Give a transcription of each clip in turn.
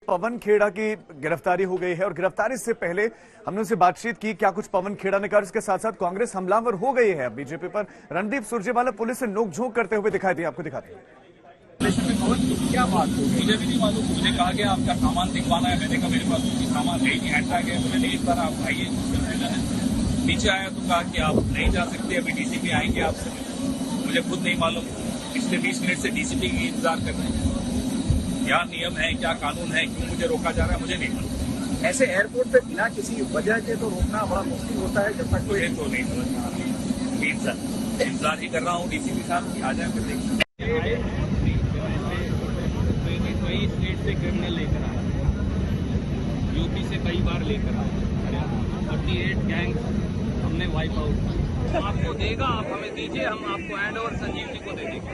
पवन खेड़ा की गिरफ्तारी हो गई है और गिरफ्तारी से पहले हमने उनसे बातचीत की। क्या कुछ पवन खेड़ा ने कहा, इसके साथ साथ कांग्रेस हमलावर हो गई है बीजेपी पर। रणदीप सुरजेवाला पुलिस से नोकझोंक करते हुए दिखाई दिए, आपको दिखाते हैं। क्या बात हो, मुझे भी नहीं मालूम। मुझे कहा गया आपका सामान दिखवाना है, मैंने कहा मेरे पास कोई सामान नहीं, हैंडबैग है। मुझे नहीं पता, आप आइए। नीचे आया तो कहा कि आप नहीं जा सकते, अभी डीसीपी आएंगे आपसे। मुझे खुद नहीं मालूम, पिछले 20 मिनट से डीसीपी की इंतजार कर रहे हैं। क्या नियम है, क्या कानून है, क्यों मुझे रोका जा रहा है, मुझे नहीं मालूम। ऐसे एयरपोर्ट पे बिना किसी वजह के तो रोकना बड़ा मुश्किल होता है। जब तक मुझे तो नहीं समझ, इंतजार ही कर रहा हूँ डीसीपी साहब की आ जाए, फिर देखिए। कई स्टेट से क्रिमिनल लेकर आया, यूपी से कई बार लेकर आया, 48 गैंग हमने वाइप आउट। आपको देगा, आप हमें दीजिए, हम आपको हैंड ओवर संजीव जी को दे देंगे।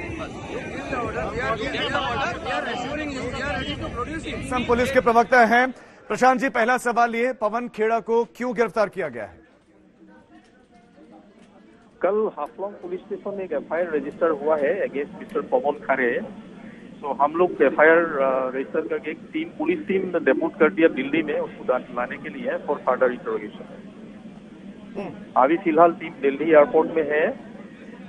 सम पुलिस के प्रवक्ता हैं प्रशांत जी। पहला सवाल ये, पवन खेड़ा को क्यों गिरफ्तार किया गया है? कल हाफलॉन्ग पुलिस स्टेशन में एक एफआईआर रजिस्टर हुआ है अगेंस्ट मिस्टर पवन खरे। तो हम लोग एफआईआर रजिस्टर करके एक टीम, पुलिस टीम डेप्यूट कर दिया दिल्ली में उसको लाने के लिए फॉर फर्दर इंटरोगेशन। अभी फिलहाल टीम दिल्ली एयरपोर्ट में है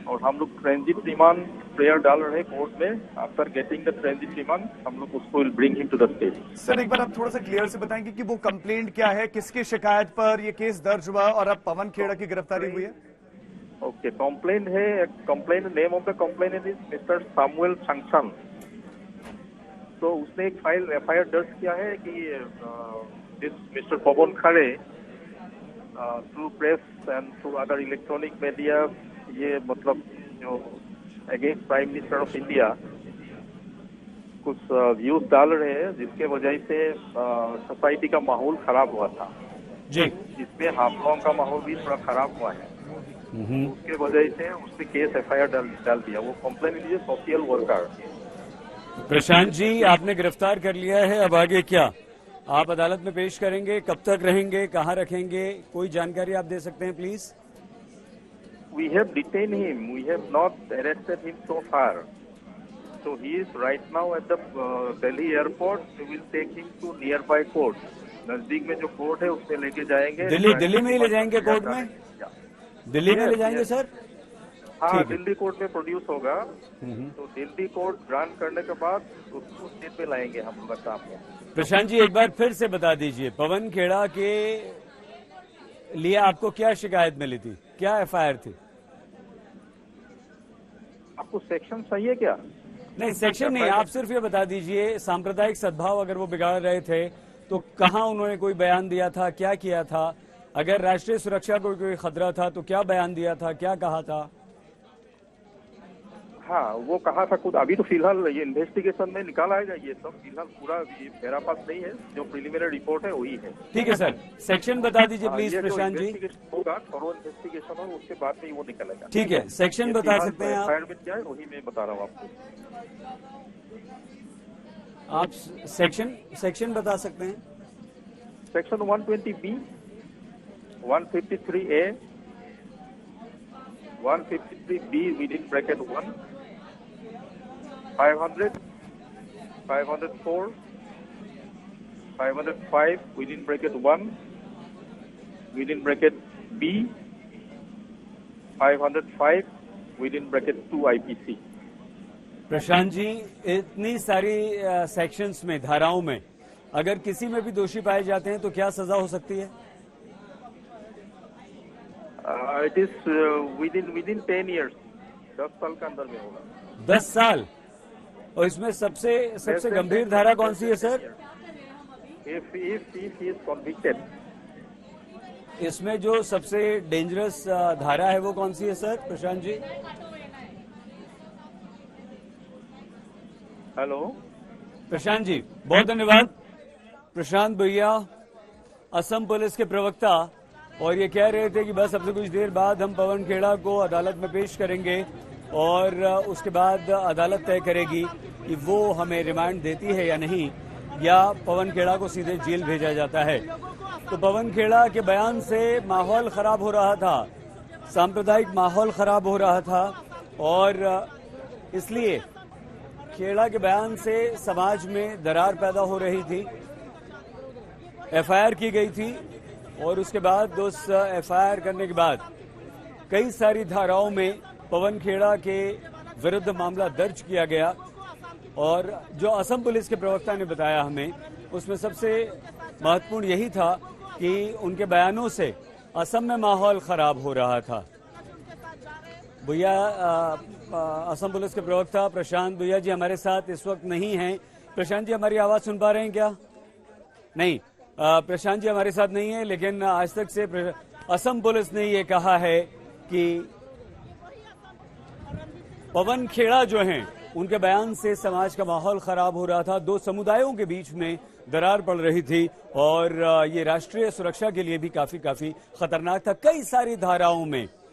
और हम लोग ट्रांजिट रिमांड प्रेयर डाल रहे हैं कोर्ट में। After getting the transit remand हम लोग उसको will bring him to the state. Sir, एक बार आप थोड़ा सा क्लियर से बताएंगे कि वो कंप्लेंट क्या है, किसकी शिकायत पर ये केस दर्ज हुआ और अब पवन खेड़ा की गिरफ्तारी हुई है? ओके, कंप्लेंट है, complaint, name of the complaint is mister Samuel Sangson. तो उसने एक फाइल एफआईआर दर्ज किया है कि this mister Pawan Khare through press and through other electronic media, ये मतलब जो against prime minister of India कुछ व्यूज डाल रहे हैं, जिसके वजह से सोसाइटी का माहौल खराब हुआ था जी, जिसमें हाफलॉन्ग का माहौल भी थोड़ा खराब हुआ है। उसके वजह से उसने केस एफआईआर डाल दिया। वो कंप्लेंट लीजिए सोशल वर्कर। प्रशांत जी, आपने गिरफ्तार कर लिया है, अब आगे क्या? आप अदालत में पेश करेंगे, कब तक रहेंगे, कहाँ रखेंगे, कोई जानकारी आप दे सकते हैं please? We have detained him. We have not arrested him so far. So he is right now at the Delhi airport. We will take him to nearby court. नजदीक में जो कोर्ट है उसमें लेके जाएंगे। दिल्ली में ही ले जाएंगे कोर्ट में? दिल्ली में ले जाएंगे सर? हाँ, दिल्ली कोर्ट में प्रोड्यूस होगा। तो दिल्ली कोर्ट ग्रांट करने के बाद उसको स्टेट में लाएंगे हम लोग सामने। प्रशांत जी, एक बार फिर से बता दीजिए, पवन खेड़ा के लिए आपको क्या शिकायत मिली थी, क्या एफआईआर थी? आपको सेक्शन चाहिए क्या? नहीं, सेक्शन नहीं, आप सिर्फ ये बता दीजिए, सांप्रदायिक सद्भाव अगर वो बिगाड़ रहे थे तो कहाँ उन्होंने कोई बयान दिया था, क्या किया था? अगर राष्ट्रीय सुरक्षा को कोई खतरा था तो क्या बयान दिया था, क्या कहा था? हाँ, वो कहा था खुद। अभी तो फिलहाल ये इन्वेस्टिगेशन में निकाला आएगा ये सब। फिलहाल पूरा ये मेरा पास नहीं है, जो प्रिलिमिनरी रिपोर्ट है वही है। ठीक है सर, सेक्शन बता दीजिए प्लीज प्रशांत जी। होगा थोरो इन्वेस्टिगेशन हो, उसके बाद में वो निकलेगा। ठीक है, सेक्शन बता सकते हैं आप? में क्या है वही मैं बता रहा हूँ आपको। आप सेक्शन बता सकते हैं? Section 120B, 153A, 153B within bracket 1, 500, 504, 505 within bracket 1, within bracket B, 505 within bracket 2 IPC। Prashant ji, इतनी सारी सेक्शंस में, धाराओं में अगर किसी में भी दोषी पाए जाते हैं तो क्या सजा हो सकती है? इट इज विदिन 10 years, 10 साल के अंदर में होगा। 10 साल? और इसमें सबसे गंभीर धारा कौन सी है sir? If he is convicted। इसमें जो सबसे डेंजरस धारा है वो कौन सी है सर, प्रशांत जी? हेलो प्रशांत जी, बहुत धन्यवाद। प्रशांत भैया, असम पुलिस के प्रवक्ता, और ये कह रहे थे कि बस अब से कुछ देर बाद हम पवन खेड़ा को अदालत में पेश करेंगे और उसके बाद अदालत तय करेगी कि वो हमें रिमांड देती है या नहीं, या पवन खेड़ा को सीधे जेल भेजा जाता है। तो पवन खेड़ा के बयान से माहौल खराब हो रहा था, सांप्रदायिक माहौल खराब हो रहा था, और इसलिए खेड़ा के बयान से समाज में दरार पैदा हो रही थी। एफआईआर की गई थी और उसके बाद उस एफआईआर करने के बाद कई सारी धाराओं में पवन खेड़ा के विरुद्ध मामला दर्ज किया गया और जो असम पुलिस के प्रवक्ता ने बताया हमें, उसमें सबसे महत्वपूर्ण यही था कि उनके बयानों से असम में माहौल खराब हो रहा था। भैया, असम पुलिस के प्रवक्ता प्रशांत भैया जी हमारे साथ इस वक्त नहीं हैं। प्रशांत जी, हमारी आवाज सुन पा रहे हैं क्या? नहीं, प्रशांत जी हमारे साथ नहीं है, लेकिन आज तक से असम पुलिस ने ये कहा है कि पवन खेड़ा जो हैं उनके बयान से समाज का माहौल खराब हो रहा था, दो समुदायों के बीच में दरार पड़ रही थी और ये राष्ट्रीय सुरक्षा के लिए भी काफी खतरनाक था। कई सारी धाराओं में